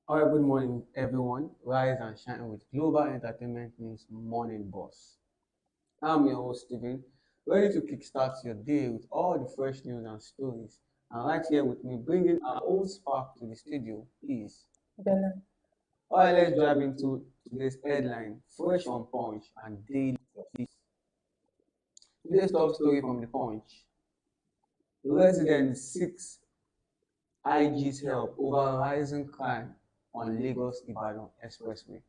All right, good morning, everyone. Rise and shine with Global Entertainment News Morning Boss. I'm your host, Steven, ready to kickstart your day with all the fresh news and stories. And right here with me, bringing our own spark to the studio is. Bella. All right, let's dive into today's headline, Fresh on Punch and Daily Justice. Today's top story from the Punch. Resident seeks IG's help over rising crime on Lagos Ibadan Expressway.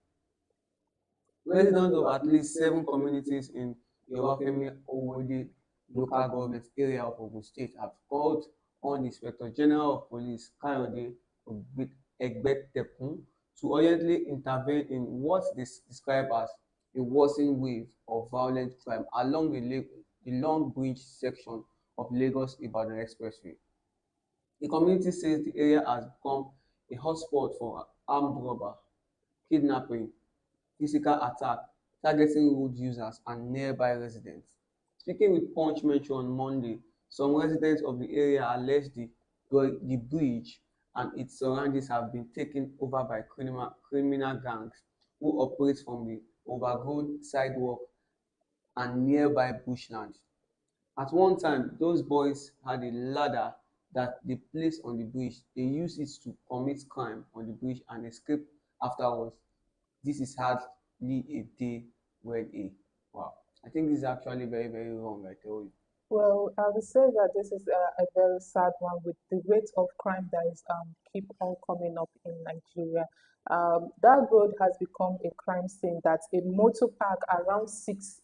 Residents of at least 7 communities in Yorubafemi Owode local government area of Ogun State have called on the Inspector General of Police Kayode Egbetekun to urgently intervene in what they describe as a worsening wave of violent crime along the Long Bridge section of Lagos Ibadan Expressway. The community says the area has become a hotspot for armed robber, kidnapping, physical attack targeting road users and nearby residents. Speaking with Punch Metro on Monday, some residents of the area allege the bridge and its surroundings have been taken over by criminal gangs who operate from the overgrown sidewalk and nearby bushland. At one time, those boys had a ladder that they placed on the bridge. They used it to commit crime on the bridge and escape afterwards. This is hardly a day when a wow. I think this is actually very, very wrong, I tell you. Well, I would say that this is a very sad one with the rate of crime that is keep on coming up in Nigeria. That road has become a crime scene. That a motor park around 6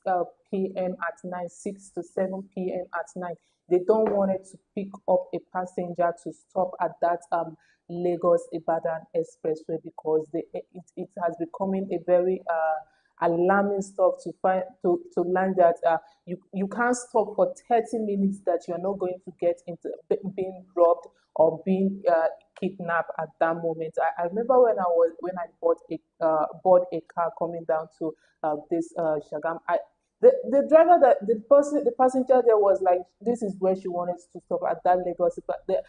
p.m. at night, 6 to 7 p.m. at night. They don't want it to pick up a passenger to stop at that Lagos Ibadan Expressway because it has becoming a very alarming stuff to find to learn that you can't stop for 30 minutes that you're not going to get into being robbed or being kidnapped at that moment. I remember when I bought a car coming down to this Shagam. The driver that the passenger there was like, this is where she wanted to stop at that Lagos, but the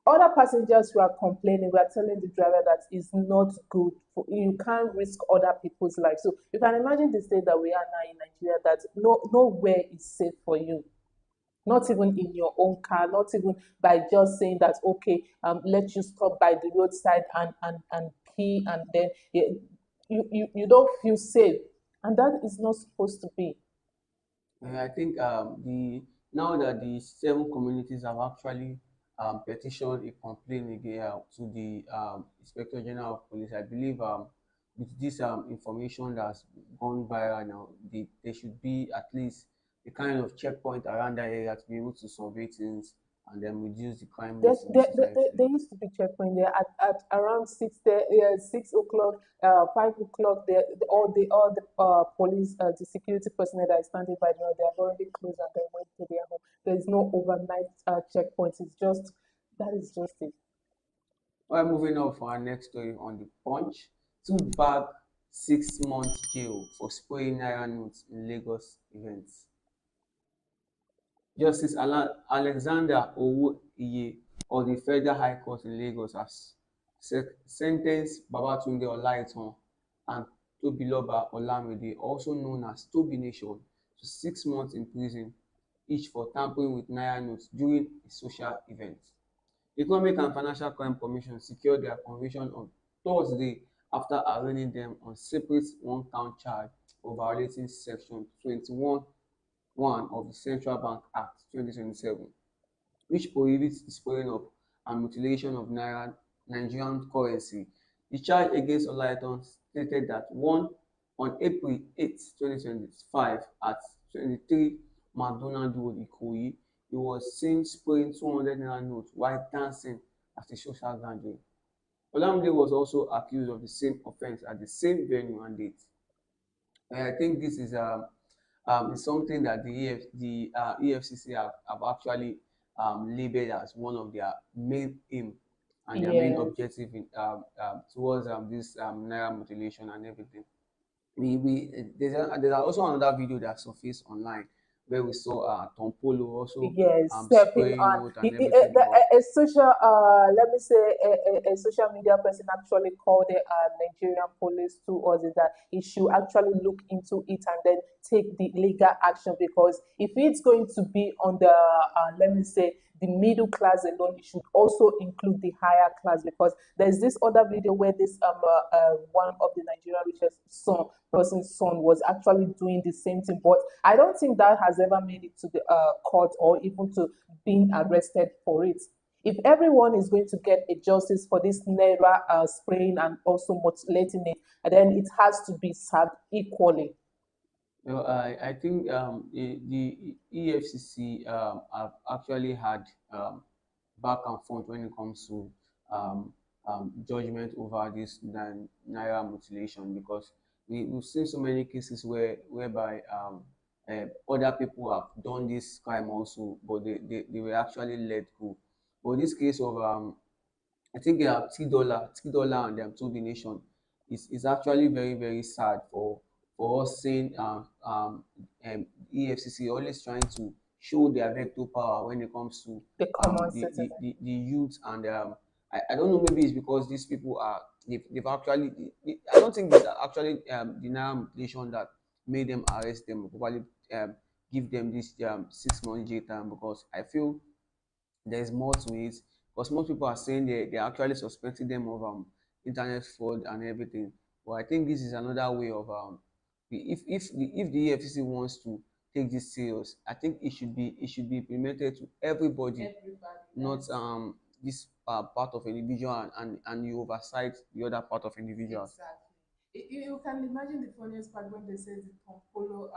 other passengers were complaining, were telling the driver that it's not good for you, can't risk other people's lives. So you can imagine the state that we are now in Nigeria, that nowhere is safe for you, not even in your own car, not even by just saying that, okay, let you stop by the roadside and pee, and then you don't feel safe, and that is not supposed to be. And I think the now that the 7 communities have actually petitioned a complaint again to the Inspector General of Police, I believe with this information that's gone viral now, there should be at least a kind of checkpoint around that area to be able to survey things and then reduce the crime There, rates in the there, there, there society. there used to be checkpoint there at around 6 o'clock, 5 o'clock. There, all the police, the security personnel that is standing by now, they have already closed and they went to their home. There is no overnight checkpoints. It's just that is just it. Well, moving on for our next story on the Punch. Two bag 6 months jail for spraying naira notes in Lagos events. Justice Alexander Owoiye of the Federal High Court in Lagos has sentenced Babatunde Olaitan and Tobiloba Olamide, also known as Tobi Nation, to 6 months in prison, each for tampering with naira notes during a social event. The Economic and Financial Crime Commission secured their conviction on Thursday after arraigning them on separate one-count charge for violating Section 21(1) of the Central Bank Act 2027, which prohibits the spraying of and mutilation of Nigerian currency. The charge against Olaitan stated that one on April 8, 2025, at 23 McDonald Road, Ikoyi, he was seen spraying 200 naira notes while dancing at a social gathering. Olamide was also accused of the same offence at the same venue and date. And I think this is something that the EFCC have actually labeled as one of their main aim and their main Yes. objective in, towards this naira mutilation and everything. There's also another video that surfaced online where we saw Tom Polo also Yes, stepping spraying on note and everything. But a social, let me say, a social media person actually called the Nigerian police to us is that he should actually look into it and then take the legal action, because if it's going to be on the, let me say, the middle class alone, it should also include the higher class, because there's this other video where this one of the Nigerian richest person's son was actually doing the same thing, but I don't think that has ever made it to the court or even to being arrested for it. If everyone is going to get a justice for this naira spraying and also mutilating it, then it has to be served equally. I think the EFCC have actually had back and forth when it comes to um, judgment over this naira mutilation, because we've seen so many cases whereby other people have done this crime also, but they were actually let go. But this case of I think T dollar and to the nation is actually very very sad for us seeing EFCC always trying to show their veto power when it comes to The common citizen. the youth and I don't know, maybe it's because these people they've actually I don't think it's actually the Naira mutilation that made them arrest them or probably give them this 6 month jail time, because I feel there's more to it, because most people are saying they're actually suspecting them of internet fraud and everything. But I think this is another way of if the EFCC wants to take this serious, I think it should be implemented to everybody, not this part of individual, and you oversight the other part of individuals. Exactly. You can imagine the funniest part when they say the Tom Polo,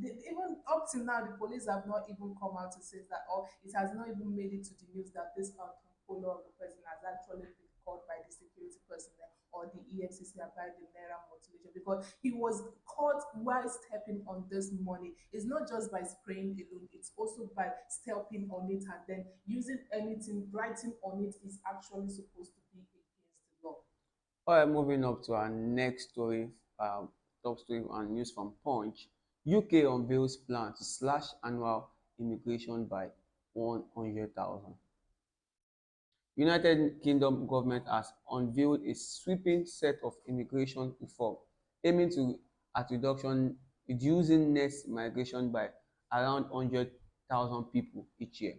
even up till now, the police have not even come out to say that, or it has not even made it to the news that this Tom Polo of the person has actually been caught by the security personnel or the EFCC about the Naira mutilation, because he was caught while stepping on this money. It's not just by spraying alone, it's also by stepping on it and then using anything, writing on it is actually supposed to be against the law. All right, moving up to our next story, top story and news from Punch. UK unveils plan to slash annual immigration by 100,000. United Kingdom government has unveiled a sweeping set of immigration reform aiming to at reducing net migration by around 100,000 people each year.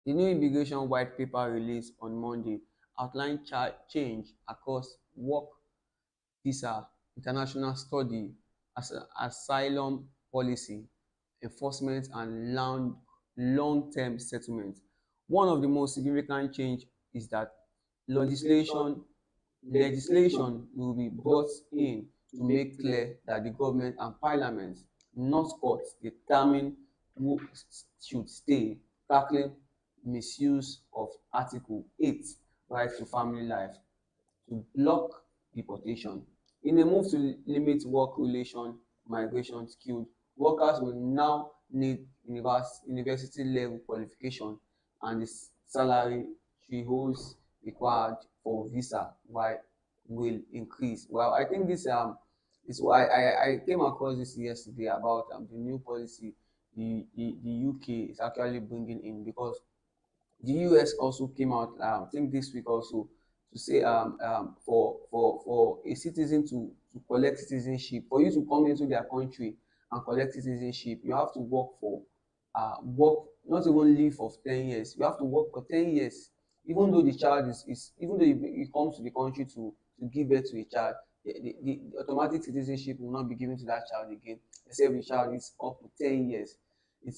The new immigration white paper released on Monday outlined change across work visa, international study, asylum policy, enforcement, and long-term settlement. One of the most significant change is that legislation legislation will be brought in to make clear that the government and parliament, not courts, determine who should stay, tackling misuse of Article 8 right to family life to block deportation. In a move to limit work relation migration, skilled workers will now need university level qualification, and the salary thresholds required for visa will increase. Well, I think this is why I came across this yesterday about the new policy the UK is actually bringing in, because the US also came out, I think this week also, to say for a citizen to collect citizenship, for you to come into their country and collect citizenship, you have to work, not even live for 10 years. You have to work for 10 years, even though the child is even though you come to the country to give birth to a child, the automatic citizenship will not be given to that child again, except the child is up to 10 years.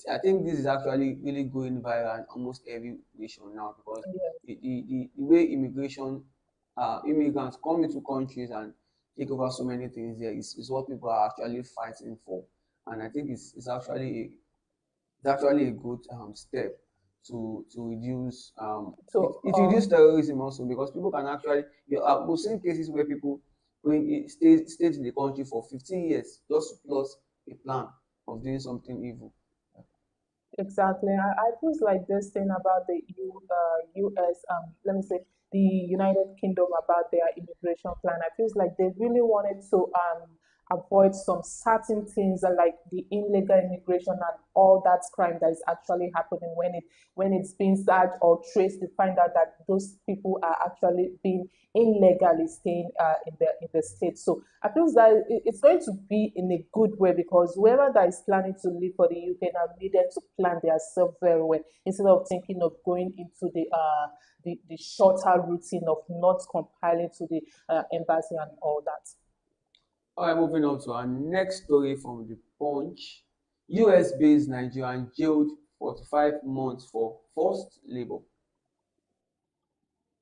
I think this is actually really going viral in almost every nation now, because Yes. the way immigrants come into countries and take over so many things there is what people are actually fighting for. And I think it's actually a good step to reduce So, it reduce terrorism also, because people can actually we've seen cases where people stayed in the country for 15 years just to plot a plan of doing something evil. exactly. I feels like this thing about the US, let me say, the United Kingdom about their immigration plan. I feels like they really wanted to avoid some certain things like the illegal immigration and all that crime that is actually happening when it's being searched or traced to find out that those people are actually being illegally staying in the state. So I feel that it's going to be in a good way because whoever that is planning to leave for the UK now needed to plan themselves very well instead of thinking of going into the shorter routine of not compiling to the embassy and all that. All right, moving on to our next story from the Punch. US-based Nigerian jailed 45 months for forced labor.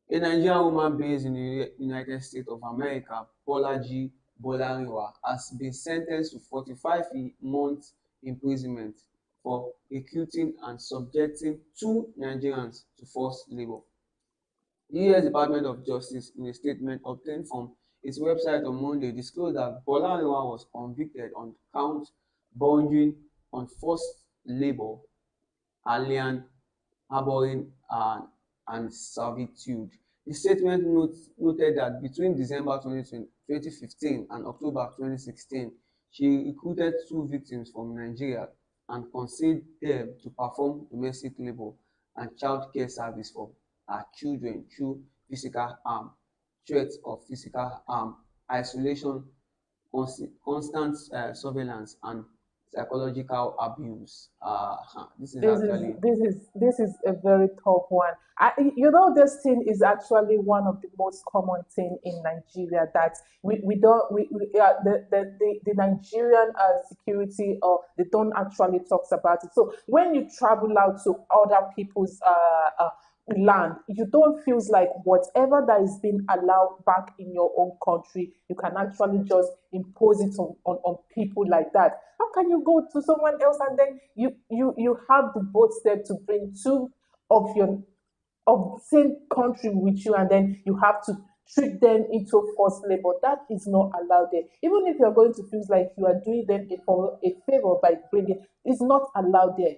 A Nigerian woman based in the United States of America, Bolaji Bolarinwa, has been sentenced to 45 months imprisonment for recruiting and subjecting two Nigerians to forced labor. The US Department of Justice, in a statement obtained from its website on Monday, disclosed that Bolarinwa was convicted on counts bordering on forced labor, alien harboring, and servitude. The statement noted that between December 2015 and October 2016, she recruited two victims from Nigeria and consigned them to perform domestic labor and child care service for her children through physical harm, threats of physical harm, isolation, constant surveillance, and psychological abuse. This is actually This is a very tough one. You know, this thing is actually one of the most common thing in Nigeria that we don't the Nigerian security or they don't actually talks about it. So when you travel out to other people's land, you don't feel like whatever that is being allowed back in your own country, you can actually just impose it on people like that. How can you go to someone else and then you have the both step to bring two of your of the same country with you and then you have to treat them into forced labor? That is not allowed there. Even if you're going to feel like you are doing them a favor by bringing, it's not allowed there.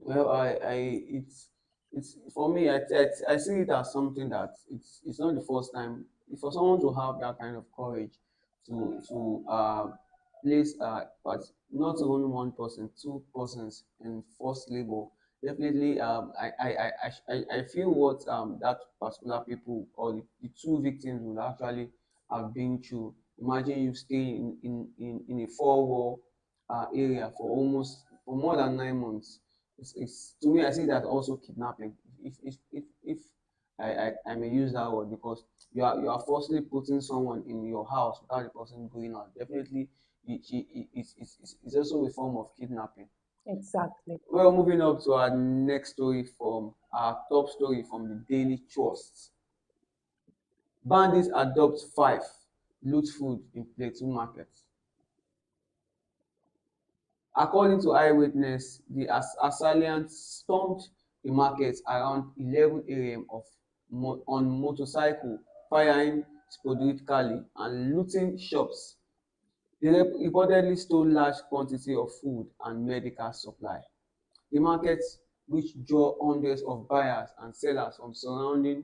well, it's for me. I see it as something that it's not the first time for someone to have that kind of courage to place but not only one person, two persons in forced labor. Definitely, I feel what that particular people or the two victims would actually have been through. Imagine you stay in a four-wall area for almost for more than 9 months. It's to me I see that also kidnapping. If I may use that word because you are forcibly putting someone in your house without the person going out. Definitely, it's also a form of kidnapping. Exactly. Well, moving up to our next story from our top story from the Daily Trust. Bandits adopt five, loot food in Plateau market. According to eyewitness, the assailants stormed the market around 11 a.m. On motorcycle, firing sporadically and looting shops. They reportedly stole large quantity of food and medical supply. The market, which draw hundreds of buyers and sellers from surrounding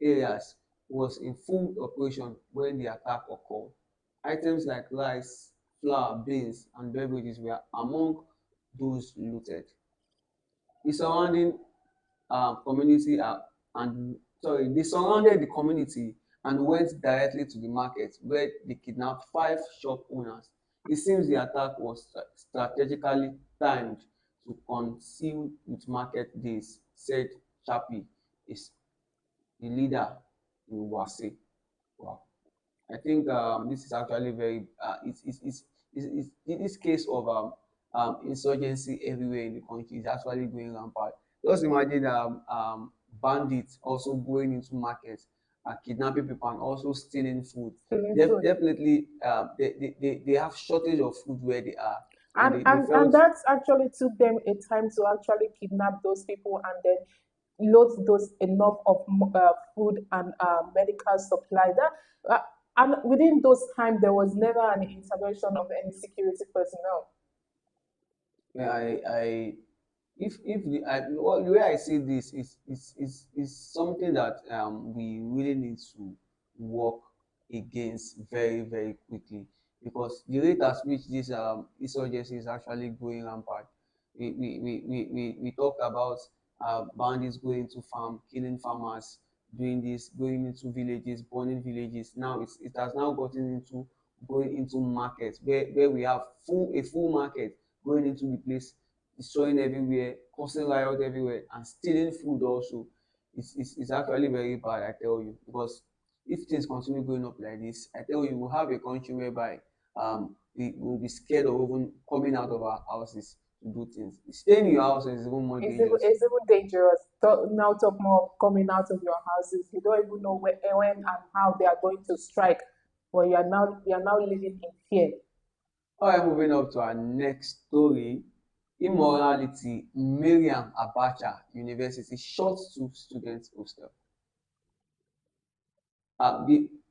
areas, was in full operation when the attack occurred. Items like rice, flour, beans, and beverages were among those looted. The surrounding community and sorry, they surrounded the community and went directly to the market where they kidnapped five shop owners. It seems the attack was strategically timed to coincide with market days, said Chappie, is the leader in Wase. Wow. I think this is actually very this case of insurgency everywhere in the country is actually going rampant. Just imagine bandits also going into markets and kidnapping people and also stealing food. Stealing food. Definitely, they have shortage of food where they are, and And, they and and felt that actually took them a time to actually kidnap those people and then load those enough of food and medical supply. And within those time, there was never an intervention of any security personnel. yeah, if the way I see this is something that we really need to work against very quickly. because the rate at which this insurgency is actually going rampant. We talked about bandits going to farm, killing farmers, doing this, going into villages, burning villages. Now it has now gotten into going into markets where we have a full market going into the place, destroying everywhere, causing riot everywhere, and stealing food also. It's actually very bad, I tell you, because if things continue going up like this, I tell you, we'll have a country whereby we will be scared of even coming out of our houses to do things. Staying in your house is even more dangerous. It's even dangerous. Now talk more of coming out of your houses. You don't even know when and how they are going to strike. Well, you are now living in fear. All right, moving up to our next story. Immorality. Miriam Abacha University shot two students hostel.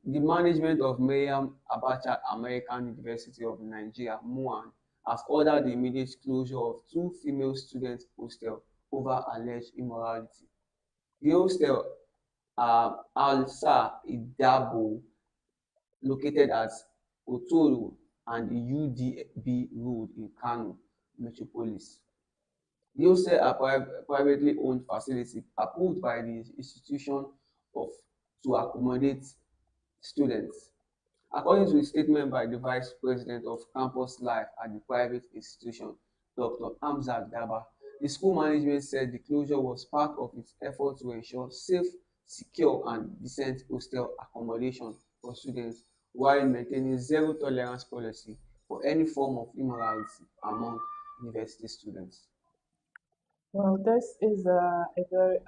The management of Miriam Abacha American University of Nigeria, MUAN, has ordered the immediate closure of two female student hostel over alleged immorality. The hostel, Alsa Idabo, located at Otoro and UDB Road in Kano Metropolis. The hostel are privately owned facility approved by the institution of to accommodate students. According to a statement by the Vice President of Campus Life at the private institution, Dr. Hamzat Daba, the school management said the closure was part of its effort to ensure safe, secure, and decent hostel accommodation for students while maintaining zero tolerance policy for any form of immorality among university students. Well, this is a very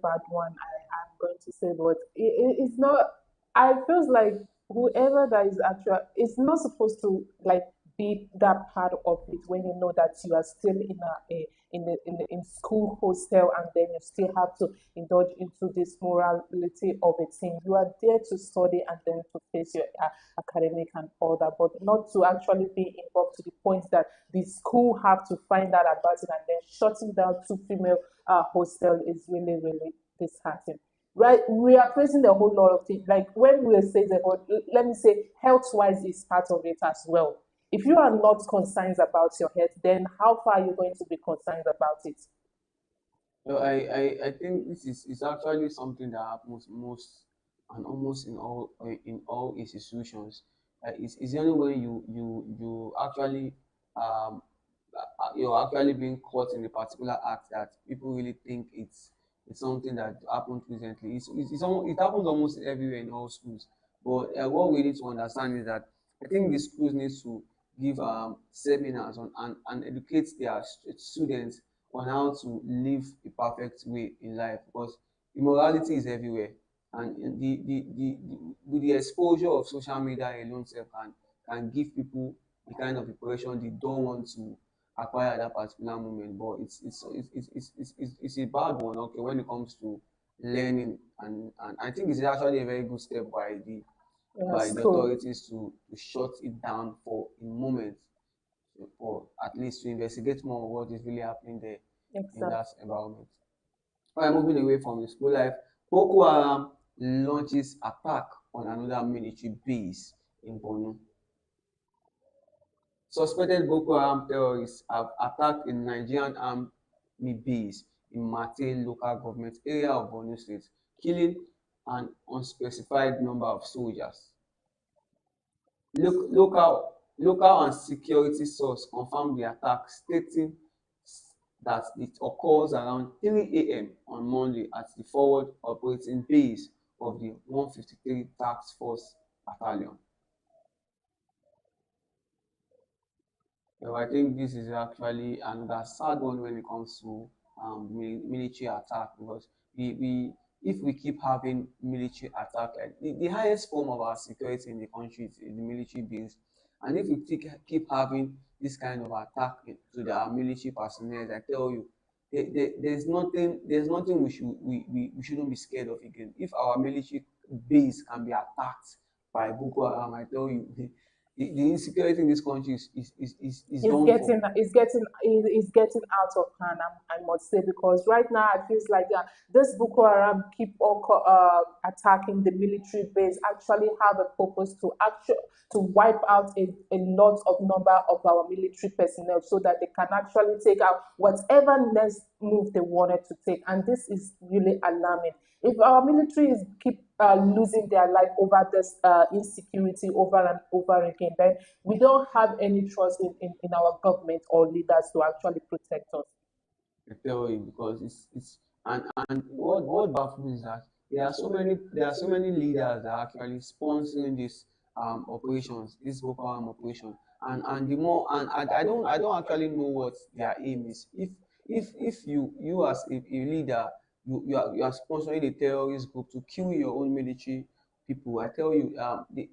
bad one. I'm going to say, but it's not. I feels like whoever that is actually, it's not supposed to like be that part of it when you know that you are still in in school hostel, and then you still have to indulge into this morality of a thing. You are there to study and then to face your academic and all that, but not to actually be involved to the point that the school have to find out about it and then shutting down two female hostel is really, really disheartening. Right, we are facing a whole lot of things. Like when we say about, let me say, health wise is part of it as well. If you are not concerned about your health, then how far are you going to be concerned about it? So I think this is actually something that happens most and almost in all institutions. It's only when you actually you're actually being caught in a particular act that people really think it's something that happened recently. It happens almost everywhere in all schools. But what we need to understand is that I think the schools need to give seminars on and educate their students on how to live a perfect way in life, because immorality is everywhere, and with the exposure of social media alone sef can give people the kind of impression they don't want to acquire at that particular moment. But it's a bad one, okay, when it comes to learning, and I think it's actually a very good step by the School. authorities to shut it down for a moment, or at least to investigate more of what is really happening there in that Exactly. environment. All right, moving away from the school life, Boko Haram launches attack on another military base in Borno. Suspected Boko Haram terrorists have attacked a Nigerian army base in Mate local government area of Borno State, killing an unspecified number of soldiers. Local and security source confirmed the attack, stating that it occurs around 3 a.m. on Monday at the forward operating base of the 153 Task Force Battalion. So I think this is actually another sad one when it comes to military attack, because we if we keep having military attack, like the highest form of our security in the country is the military base, and if we keep having this kind of attack to our military personnel, I tell you, there's nothing we shouldn't be scared of again. If our military base can be attacked by Boko Haram, I tell you, the insecurity in this country is done for. It's getting out of hand. I must say, because right now it feels like this Boko Haram keep on attacking the military base. Actually, have a purpose to wipe out a lot of number of our military personnel, so that they can actually take out whatever next move they wanted to take. And this is really alarming. If our military is keep losing their life over this insecurity over and over again, then we don't have any trust in our government or leaders to actually protect us. I tell you, because it's and what baffles me is that there are so many leaders that are actually sponsoring these operations, this Boko Haram operation, and the more and I don't actually know what their aim is. If you as a leader, you are sponsoring a terrorist group to kill your own military people, I tell you,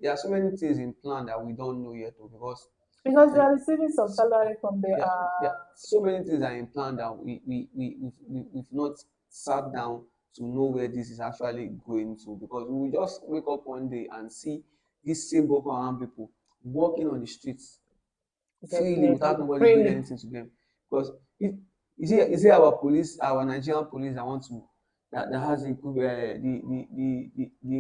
there are so many things in plan that we don't know yet, because Because they are receiving some salary from the there are so many things are in plan that we've not sat down to know where this is actually going to, because we will just wake up one day and see these same Boko Haram people walking on the streets freely definitely without nobody doing freely. anything to them. Because if is it our police, our Nigerian police that want to that has the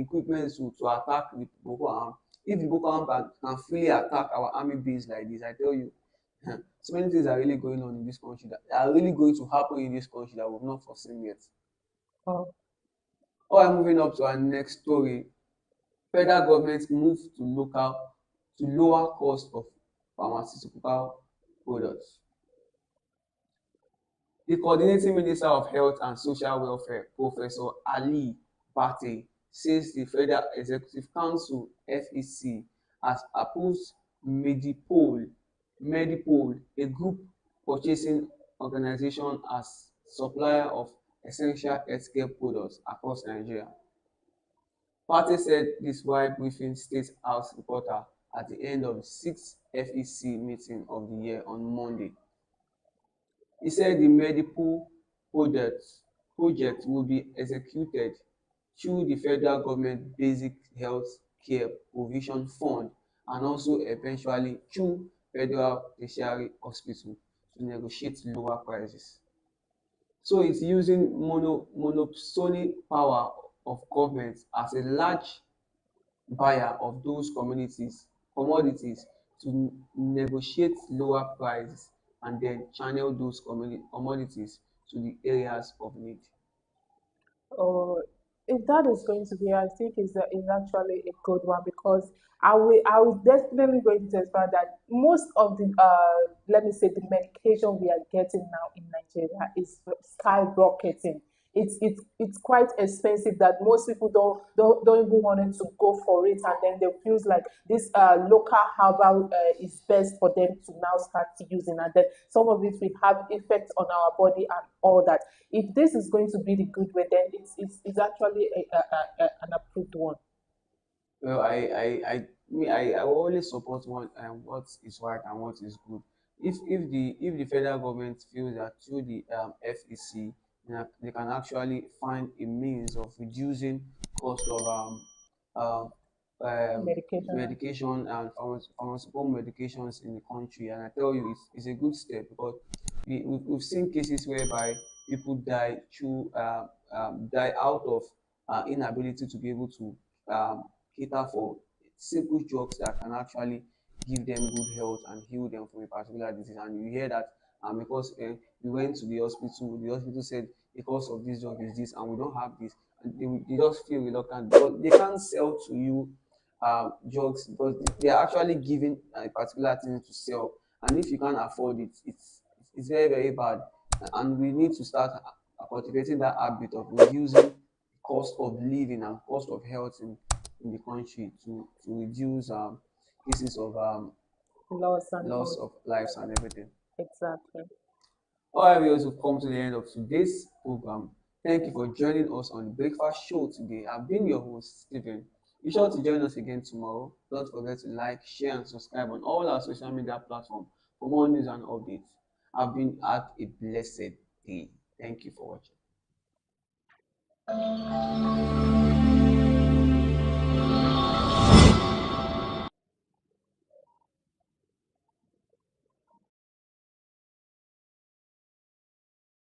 equipment to attack the Boko Haram. If the Boko Haram can freely attack our army base like this, I tell you, so many things are really going on in this country that are really going to happen in this country that we've not foreseen yet. Oh, All right, moving up to our next story. Federal government moves to lower cost of pharmaceutical products. The Coordinating Minister of Health and Social Welfare, Professor Ali Bate, says the Federal Executive Council (FEC) has approved Medipol, a group purchasing organisation as supplier of essential healthcare products across Nigeria. Partey said this while briefing State House reporter at the end of the sixth FEC meeting of the year on Monday. He said the medical project project will be executed through the federal government Basic Health Care Provision Fund, and also eventually through federal tertiary hospital to negotiate lower prices. So it's using monopsony power of government as a large buyer of those commodities to negotiate lower prices and then channel those commodities to the areas of need. oh, if that is going to be, I think is actually a good one, because I will definitely going to testify that most of the let me say the medication we are getting now in Nigeria is skyrocketing. It's quite expensive that most people don't even want to go for it, and then they feel like this local herbal is best for them to now start using, and then some of it will have effects on our body and all that. If this is going to be the good way, then it's actually an approved one. Well, I will always support what is right and what is good. If the federal government feels that through the FEC, they can actually find a means of reducing cost of um, um, Medication. medication and pharmaceutical medications in the country, and I tell you, it's a good step, because we've seen cases whereby people die out of inability to be able to um, cater for simple drugs that can actually give them good health and heal them from a particular disease. And you hear that because we went to the hospital said the cost of this drug is this, and we don't have this. And they just feel reluctant, but they can't sell to you drugs because they are actually giving a particular thing to sell. And if you can't afford it, it's very, very bad. And we need to start cultivating that habit of reducing cost of living and cost of health in the country to reduce cases of Loss and loss all. of lives and everything. Exactly. All right, we also come to the end of today's program. Thank you for joining us on the Breakfast Show today. I've been your host, Stephen. Be sure to join us again tomorrow. Don't forget to like, share, and subscribe on all our social media platforms for more news and updates. Have a blessed day. Thank you for watching.